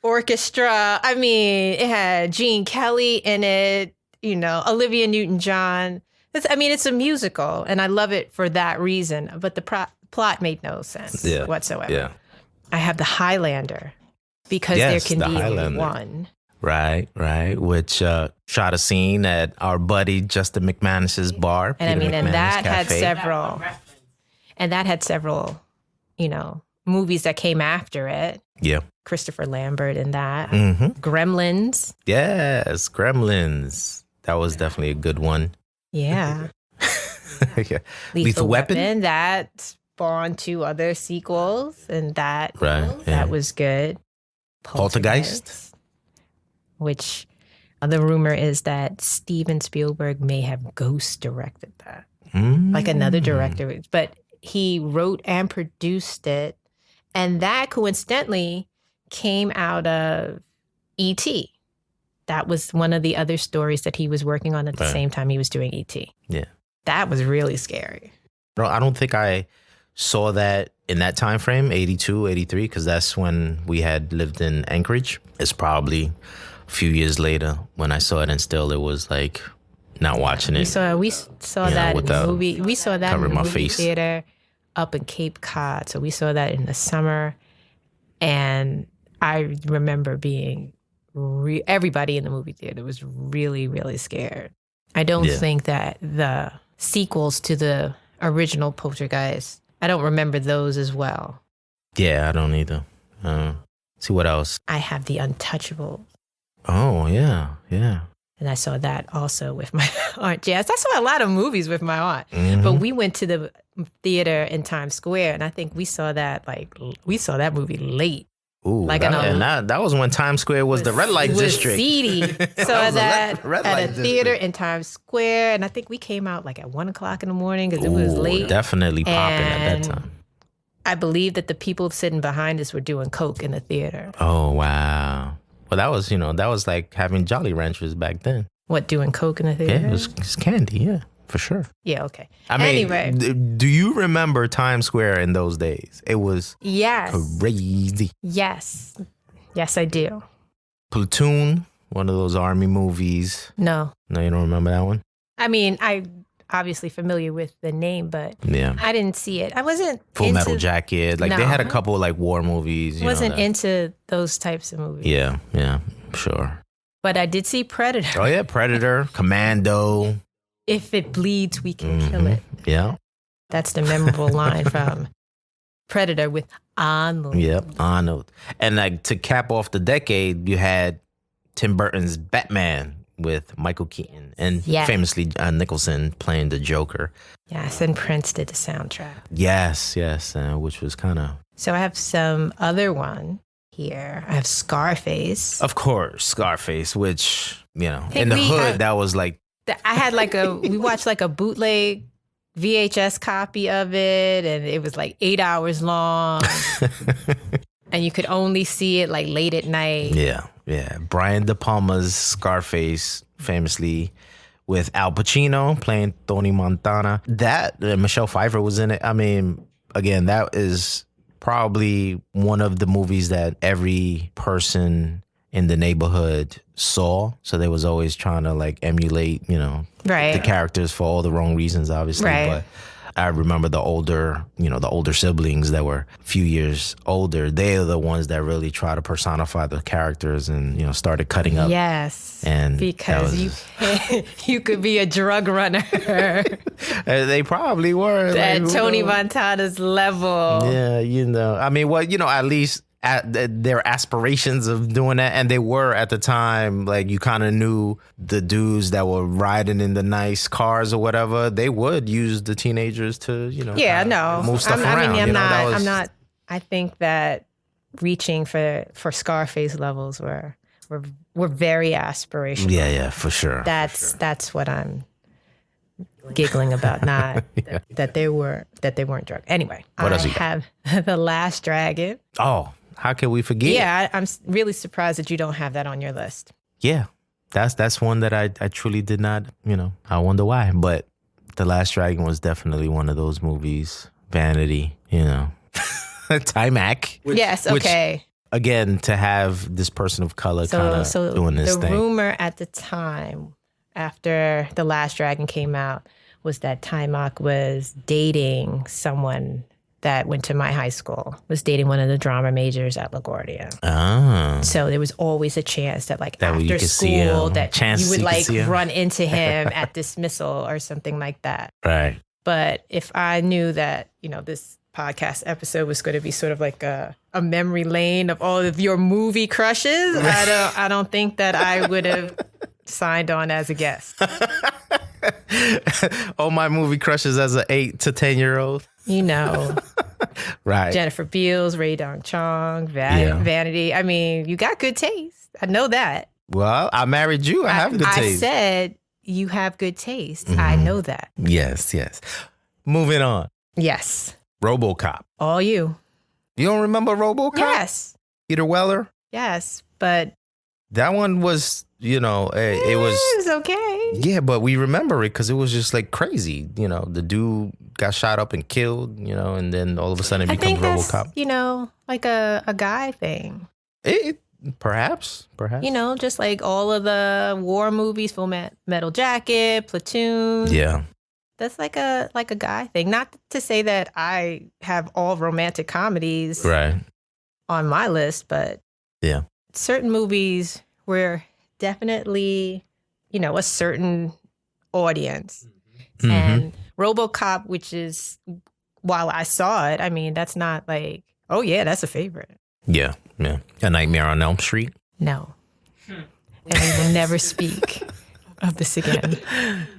Orchestra, I mean, it had Gene Kelly in it, Olivia Newton-John. It's a musical, and I love it for that reason. But the plot made no sense whatsoever. Yeah. I have The Highlander, because there can be only one. Right. Which shot a scene at our buddy Justin McManus's bar. And that Cafe. had several, movies that came after it. Yeah. Christopher Lambert in that. Mm-hmm. Gremlins. Yes, Gremlins. That was definitely a good one. Yeah. Yeah. Lethal Weapon. That spawned 2 other sequels, and that was good. Poltergeist. Which the rumor is that Steven Spielberg may have ghost directed that. Like another director. But he wrote and produced it. And that coincidentally came out of E.T. That was one of the other stories that he was working on at the same time he was doing E.T. Yeah. That was really scary. No, I don't think I saw that in that time frame, 82, 83, because that's when we had lived in Anchorage. It's probably a few years later when I saw it, and still it was like not watching it. We saw that in the movie. We saw that in the movie face. theater up in Cape Cod. So we saw that in the summer, and I remember being everybody in the movie theater was really, really scared. I don't think that the sequels to the original Poltergeist, I don't remember those as well. Yeah, I don't either. See what else? I have The Untouchables. Oh, yeah. And I saw that also with my aunt Jazz. I saw a lot of movies with my aunt. Mm-hmm. But we went to the theater in Times Square, and I think we saw that movie late. Ooh, that was when Times Square was the red light district. Seedy. Saw that red at light a theater in Times Square, and I think we came out like at 1:00 in the morning because it was late. Definitely popping at that time. I believe that the people sitting behind us were doing coke in the theater. Oh, wow. Well, that was like having Jolly Ranchers back then. What, doing coke in the theater? Yeah, it was candy, yeah, for sure. Yeah, okay. Anyway. Do you remember Times Square in those days? It was crazy. Yes, I do. Platoon, one of those army movies. No, you don't remember that one? I mean, I obviously familiar with the name, but I didn't see it. I wasn't Full Metal Jacket. Like they had a couple like war movies. Wasn't into those types of movies. Yeah, sure. But I did see Predator. Oh yeah, Predator, Commando. If it bleeds, we can kill it. Yeah. That's the memorable line from Predator with Arnold. Yep, Arnold. And like to cap off the decade, you had Tim Burton's Batman with Michael Keaton and Yes. famously Nicholson playing the Joker. Yes, and Prince did the soundtrack. Yes, which was kind of... So I have some other one here. I have Scarface. Of course, Scarface, which, you know, think in the we hood, have- that was like... I had we watched like a bootleg VHS copy of it, and it was like 8 hours long. And you could only see it like late at night. Yeah. Brian De Palma's Scarface, famously with Al Pacino playing Tony Montana. That, Michelle Pfeiffer was in it. I mean, again, that is probably one of the movies that every person in the neighborhood saw. So they was always trying to like emulate, you know, Right. the characters for all the wrong reasons, obviously. Right. But I remember the older siblings that were a few years older. They are the ones that really try to personify the characters and, you know, started cutting up. Yes. And because you could be a drug runner they probably were. at who Tony knows? Montana's level. Yeah, you know. I mean, well, you know, at least their aspirations of doing that, and they were at the time, like, you kind of knew the dudes that were riding in the nice cars or whatever, they would use the teenagers to, you know, Yeah, no. move stuff around. I'm not. I think that reaching for Scarface levels were very aspirational. Yeah, for sure. That's what I'm giggling about. Not that they weren't drunk. Anyway, What else I you got? have The Last Dragon. Oh, how can we forget? Yeah, I'm really surprised that you don't have that on your list. Yeah, that's one that I truly did not, you know, I wonder why. But The Last Dragon was definitely one of those movies. Vanity, you know. Timac. Yes, okay. Again, to have this person of color kind of doing this the thing. rumor at the time, after The Last Dragon came out, was that Timac was dating someone that went to my high school, was dating one of the drama majors at LaGuardia. Ah. So there was always a chance that like That you after could see school him. that Chance you would you could like see him. run into him at dismissal or something like that. Right. But if I knew that, you know, this podcast episode was going to be sort of like a memory lane of all of your movie crushes, I don't think that I would have signed on as a guest. All my movie crushes as an 8 to 10-year-old. You know, Right. Jennifer Beals, Ray Dong Chong, Yeah. Vanity. I mean, you got good taste. I know that. Well, I married you. I have good I taste. said you have good taste. I know that. Yes. Moving on. Yes. RoboCop. All you. You don't remember RoboCop? Yes. Peter Weller? Yes. But That one was, you know, it was... it was okay. Yeah, but we remember it because it was just like crazy. You know, the dude got shot up and killed, you know, and then all of a sudden it I becomes think that's, RoboCop. you know, like a guy thing. Perhaps. You know, just like all of the war movies, Full Metal Jacket, Platoon. Yeah. That's like a guy thing. Not to say that I have all romantic comedies Right. on my list, but Yeah. certain movies were definitely, you know, a certain audience. Mhm. And RoboCop, which is, while I saw it, I mean, that's not like, oh yeah, that's a favorite. Yeah. A Nightmare on Elm Street. No. And we will never speak of this again.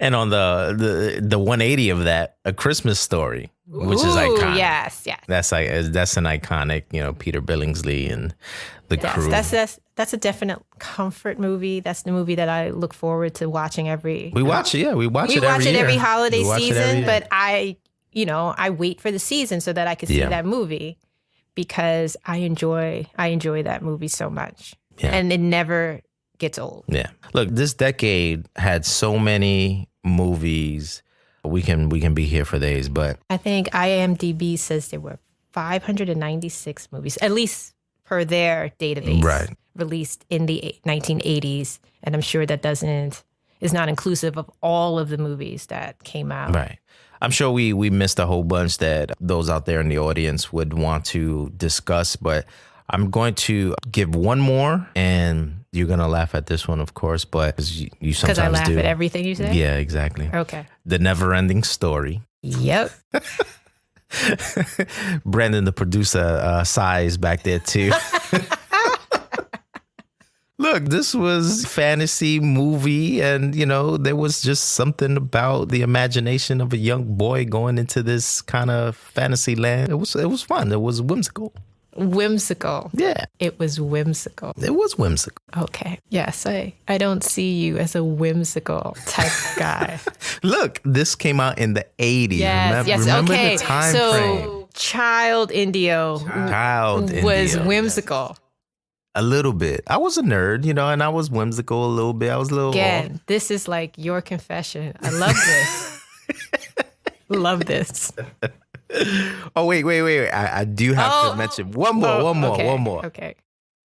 And on the 180 of that, A Christmas Story, which is Ooh, iconic. yes. That's an iconic, you know, Peter Billingsley and the crew. That's a definite comfort movie. That's the movie that I look forward to watching every. We watch it. Yeah, we watch We it every watch it year. every holiday We watch it every season, year. but I wait for the season so that I can see Yeah. that movie because I enjoy that movie so much, Yeah. and it never gets old. Yeah. Look, this decade had so many movies. We can be here for days, but I think IMDb says there were 596 movies, at least per their database, Right. released in the 1980s, and I'm sure that is not inclusive of all of the movies that came out. right. I'm sure we missed a whole bunch that those out there in the audience would want to discuss, but I'm going to give one more, and you're going to laugh at this one, of course, but you sometimes Because I laugh do. at everything you say? Yeah, exactly. Okay. The Never-Ending Story. Yep. Brandon, the producer, sighs back there too. Look, look, this was fantasy movie, and there was just something about the imagination of a young boy going into this kind of fantasy land. It was fun. It was whimsical. Whimsical. Yeah. It was whimsical. It was whimsical. Okay. Yes, I don't see you as a whimsical type guy. Look, this came out in the 80s. Yes, Remember okay. the time frame. Child Indio was whimsical. A little bit. I was a nerd, and I was whimsical a little bit. I was a little Again, this is like your confession. I love this. Love this. Oh, wait. I do have to mention one more. Okay.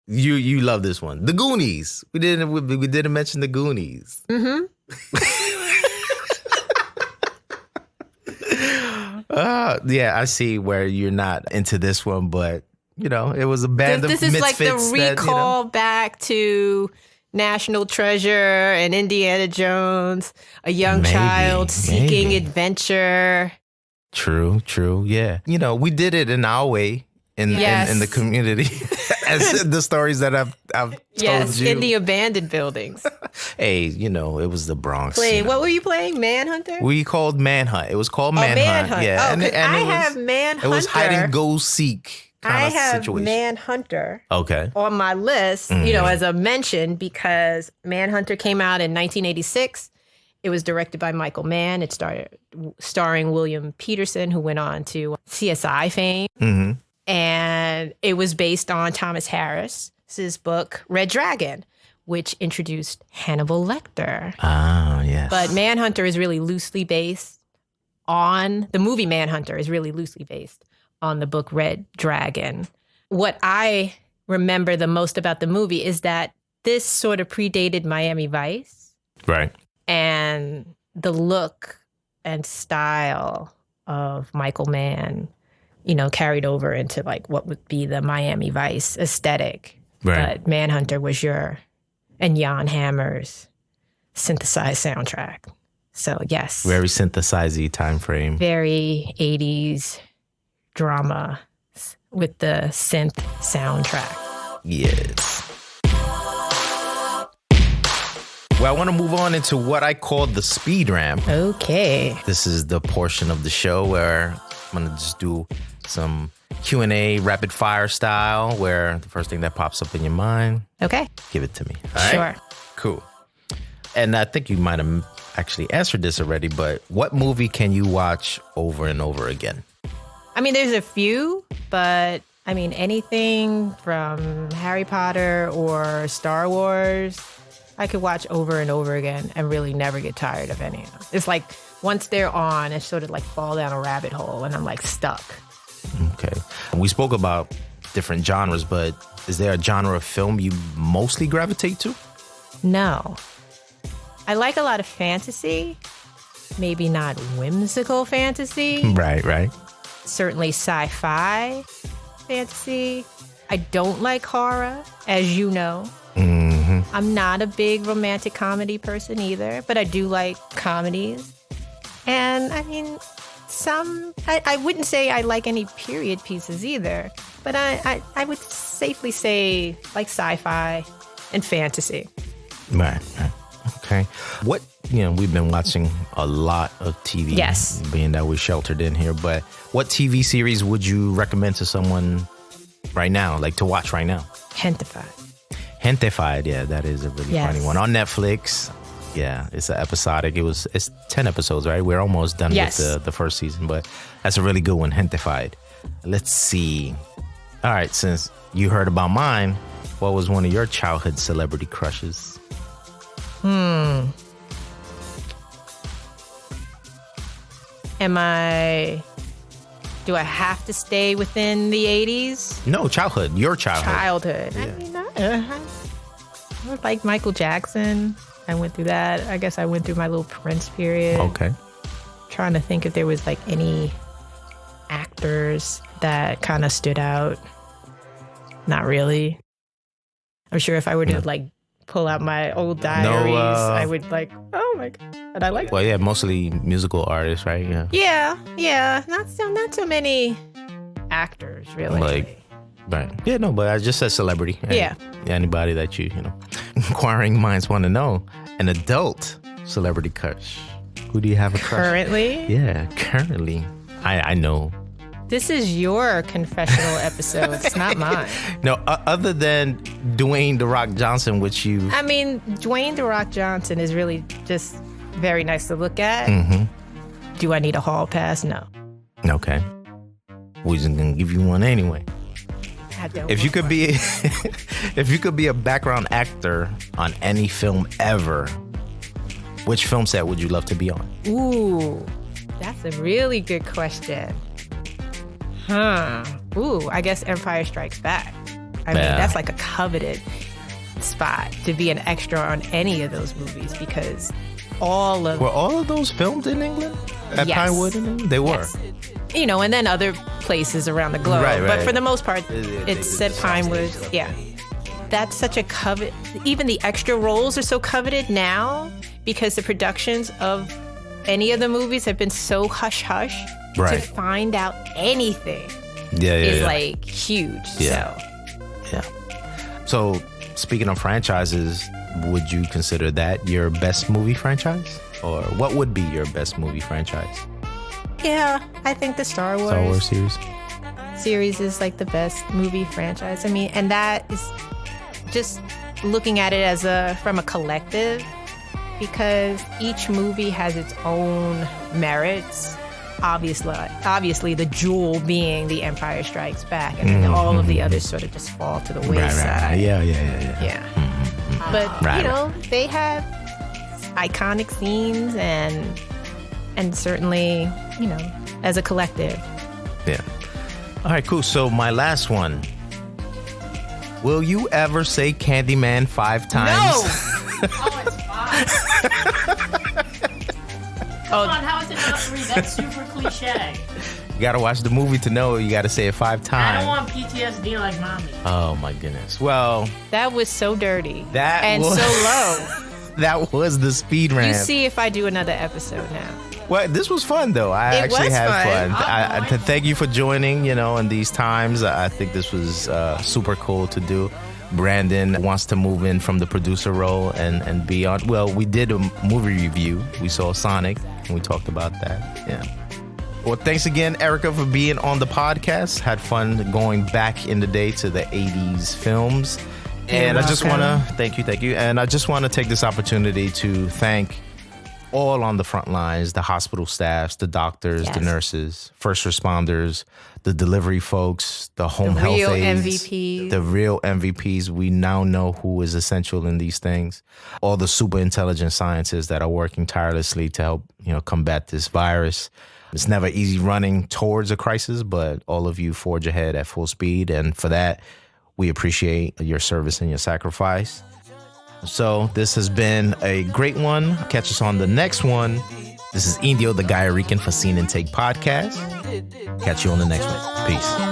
You love this one. The Goonies. We didn't mention the Goonies. Mm-hmm. Yeah, I see where you're not into this one, but it was a band of misfits. This is like the recall back to National Treasure and Indiana Jones, a young child seeking adventure. True, yeah. We did it in our way in the community. As the stories that I've told you. In the abandoned buildings. Hey, it was the Bronx. What were you playing? Manhunter? We called Manhunt. It was called Manhunt. Yeah. Oh, I have Manhunter. It was hide and go seek kind of situation. I have Manhunter. Okay. On my list, as a mention, because Manhunter came out in 1986. It was directed by Michael Mann. It starring William Peterson, who went on to CSI fame. Mm-hmm. And it was based on Thomas Harris's book, Red Dragon, which introduced Hannibal Lecter. Ah, yes. But Manhunter is really loosely based on, the movie Manhunter is really loosely based on the book Red Dragon. What I remember the most about the movie is that this sort of predated Miami Vice. Right. And the look and style of Michael Mann, carried over into like what would be the Miami Vice aesthetic. Right. But Manhunter was and Jan Hammer's synthesized soundtrack. So yes. Very synthesized-y time frame. Very 80s drama with the synth soundtrack. Yes. Well, I want to move on into what I call the speed ramp. Okay. This is the portion of the show where I'm going to just do some Q&A rapid fire style, where the first thing that pops up in your mind. Okay. Give it to me. All right? Sure. Cool. And I think you might have actually answered this already, but what movie can you watch over and over again? I mean, there's a few, but I mean, anything from Harry Potter or Star Wars, I could watch over and over again and really never get tired of any of them. It's like once they're on, it's sort of like fall down a rabbit hole and I'm like stuck. Okay. We spoke about different genres, but is there a genre of film you mostly gravitate to? No. I like a lot of fantasy, maybe not whimsical fantasy. Right. Certainly sci-fi fantasy. I don't like horror, as you know. Mm-hmm. I'm not a big romantic comedy person either, but I do like comedies. And I mean, I wouldn't say I like any period pieces either, but I would safely say like sci-fi and fantasy. Right. Okay. What, we've been watching a lot of TV. Yes. Being that we're sheltered in here, but what TV series would you recommend to someone right now, like to watch right now? Gentified, yeah, that is a really funny one. On Netflix, yeah, it's episodic. It's 10 episodes, right? We're almost done with the first season, but that's a really good one, Gentified. Let's see. All right, since you heard about mine, what was one of your childhood celebrity crushes? Do I have to stay within the 80s? No, childhood. Your childhood. Yeah. I mean, I like Michael Jackson. I went through that. I guess I went through my little Prince period. Okay. Trying to think if there was like any actors that kind of stood out. Not really. I'm sure if I were to like pull out my old diaries, I would like, oh my God. But I like. Well, yeah, mostly musical artists, right? Yeah. Not so many actors, really. Like Right. Yeah, no, but I just said celebrity. And Yeah. Anybody that inquiring minds want to know. An adult celebrity crush. Who do you have a crush? Currently? Yeah, currently. I know. This is your confessional episode. It's not mine. No, other than Dwayne The Rock Johnson, which you... I mean, Dwayne The Rock Johnson is really just very nice to look at. Mm-hmm. Do I need a hall pass? No. Okay. We're just going to give you one anyway. I don't. If you could be if you could be a background actor on any film ever, which film set would you love to be on? Ooh, that's a really good question. Ooh, I guess Empire Strikes Back. I mean, that's like a coveted spot to be an extra on any of those movies because Were all of those filmed in England? At Yes. Pinewood in England? They were. Yes. And then other places around the globe. Right. But for the most part, They it's did said the South Pinewood. States, Yeah. That's such a covet. Even the extra roles are so coveted now because the productions of any of the movies have been so hush-hush. Right. To find out anything is like huge. Yeah. So. Yeah. So, speaking of franchises, would you consider that your best movie franchise? Or what would be your best movie franchise? Yeah, I think the Star Wars series? is like the best movie franchise. I mean, and that is just looking at it from a collective because each movie has its own merits. Obviously, the jewel being The Empire Strikes Back, and then all of the others sort of just fall to the wayside. Right. Yeah. Yeah. But they have iconic scenes and certainly, as a collective. Yeah. All right, cool. So my last one. Will you ever say Candyman 5 times? No! Oh, it's fine. Come on, how is it not 3? That's super cliche. You got to watch the movie to know you got to say it 5 I times. don't want PTSD like mommy. Oh, my goodness. Well, That was so dirty. That and was- so low. that was the speed rant. You see if I do another episode now. Well, this was fun, though. I actually was had fun. fun. To thank you for joining, in these times. I think this was super cool to do. Brandon wants to move in from the producer role and be on. Well, we did a movie review. We saw Sonic, and we talked about that. Yeah. Well, thanks again, Erikka, for being on the podcast. Had fun going back in the day to the 80s films. And I just want to thank you. And I just want to take this opportunity to thank all on the front lines, the hospital staffs, the doctors, the nurses, first responders, the delivery folks, the home health real aides, MVPs. the real MVPs. We now know who is essential in these things. All the super intelligent scientists that are working tirelessly to help, combat this virus. It's never easy running towards a crisis, but all of you forge ahead at full speed. And for that, we appreciate your service and your sacrifice. So this has been a great one. Catch us on the next one. This is Indio, the Guy Rican for Scene and Take podcast. Catch you on the next one. Peace.